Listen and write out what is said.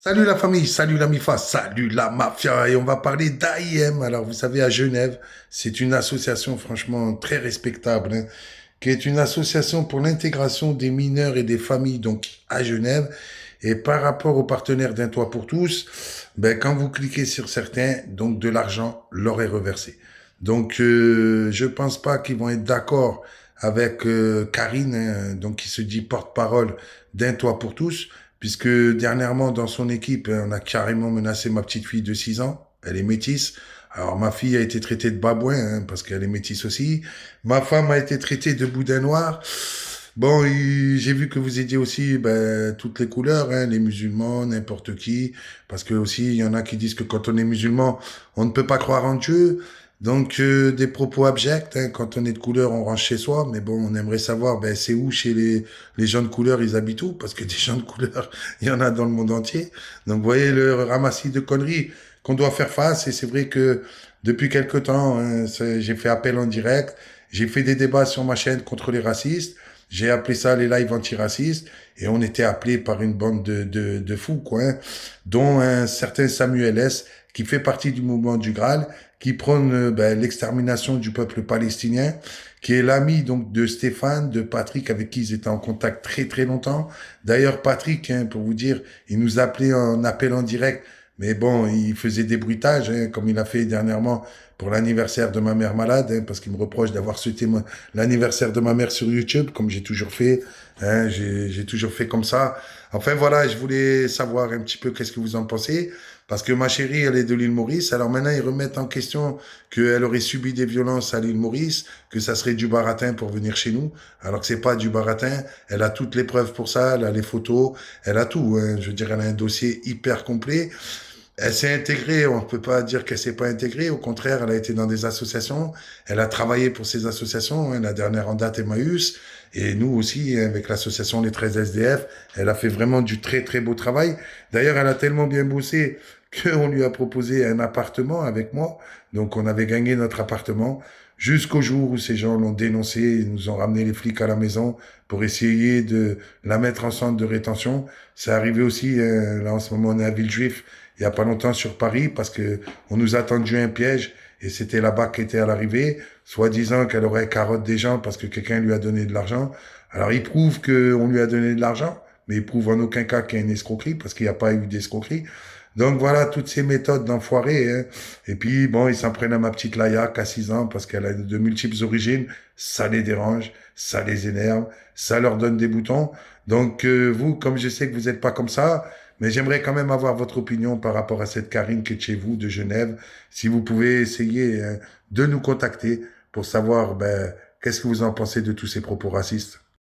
Salut la famille, salut la MIFA, salut la mafia et on va parler d'AIM. Alors vous savez à Genève, c'est une association franchement très respectable, hein, qui est une association pour l'intégration des mineurs et des familles donc à Genève. Et par rapport aux partenaires d'un toit pour tous, ben, quand vous cliquez sur certains, donc de l'argent leur est reversé. Donc je pense pas qu'ils vont être d'accord avec Karine, hein, donc qui se dit porte-parole d'un toit pour tous, puisque dernièrement dans son équipe, on a carrément menacé ma petite fille de 6 ans. Elle est métisse. Alors ma fille a été traitée de babouin, hein, parce qu'elle est métisse aussi. Ma femme a été traitée de boudin noir. Bon, j'ai vu que vous étiez aussi ben, toutes les couleurs, hein, les musulmans, n'importe qui, parce que aussi il y en a qui disent que quand on est musulman, on ne peut pas croire en Dieu. Donc des propos abjects, hein, quand on est de couleur, on range chez soi, mais bon, on aimerait savoir, ben c'est où chez les gens de couleur, ils habitent où, parce que des gens de couleur, il y en a dans le monde entier. Donc vous voyez le ramassis de conneries qu'on doit faire face, et c'est vrai que depuis quelque temps, hein, j'ai fait appel en direct, j'ai fait des débats sur ma chaîne contre les racistes. J'ai appelé ça les lives antiracistes et on était appelés par une bande de fous, quoi, hein, dont un certain Samuel S. qui fait partie du mouvement du Graal, qui prône ben, l'extermination du peuple palestinien, qui est l'ami donc de Stéphane, de Patrick, avec qui ils étaient en contact très très longtemps. D'ailleurs, Patrick, hein, pour vous dire, il nous appelait en appel en direct, mais bon, il faisait des bruitages, hein, comme il a fait dernièrement pour l'anniversaire de ma mère malade, hein, parce qu'il me reproche d'avoir souhaité l'anniversaire de ma mère sur YouTube, comme j'ai toujours fait. Hein, j'ai toujours fait comme ça. Enfin voilà, je voulais savoir un petit peu qu'est-ce que vous en pensez, parce que ma chérie, elle est de l'île Maurice. Alors maintenant, ils remettent en question qu'elle aurait subi des violences à l'île Maurice, que ça serait du baratin pour venir chez nous, alors que c'est pas du baratin. Elle a toutes les preuves pour ça, elle a les photos, elle a tout. Hein. Je veux dire, elle a un dossier hyper complet. Elle s'est intégrée, on ne peut pas dire qu'elle s'est pas intégrée, au contraire, elle a été dans des associations, elle a travaillé pour ces associations, hein, la dernière en date Emmaüs, et nous aussi, hein, avec l'association Les 13 SDF, elle a fait vraiment du très très beau travail. D'ailleurs, elle a tellement bien bossé qu'on lui a proposé un appartement avec moi, donc on avait gagné notre appartement, jusqu'au jour où ces gens l'ont dénoncé, ils nous ont ramené les flics à la maison pour essayer de la mettre en centre de rétention. C'est arrivé aussi, là en ce moment on est à Villejuif, il y a pas longtemps sur Paris parce que on nous a tendu un piège et c'était là-bas qui était à l'arrivée, soi-disant qu'elle aurait carotte des gens parce que quelqu'un lui a donné de l'argent. Alors il prouve qu'on lui a donné de l'argent, mais il prouve en aucun cas qu'il y a une escroquerie parce qu'il n'y a pas eu d'escroquerie. Donc voilà toutes ces méthodes d'enfoirés. Hein. Et puis bon, ils s'en prennent à ma petite Laïa qui a 6 ans parce qu'elle a de multiples origines. Ça les dérange, ça les énerve, ça leur donne des boutons. Donc vous, comme je sais que vous n'êtes pas comme ça, mais j'aimerais quand même avoir votre opinion par rapport à cette Karine qui est de chez vous, de Genève. Si vous pouvez essayer hein, de nous contacter pour savoir ben, qu'est-ce que vous en pensez de tous ces propos racistes.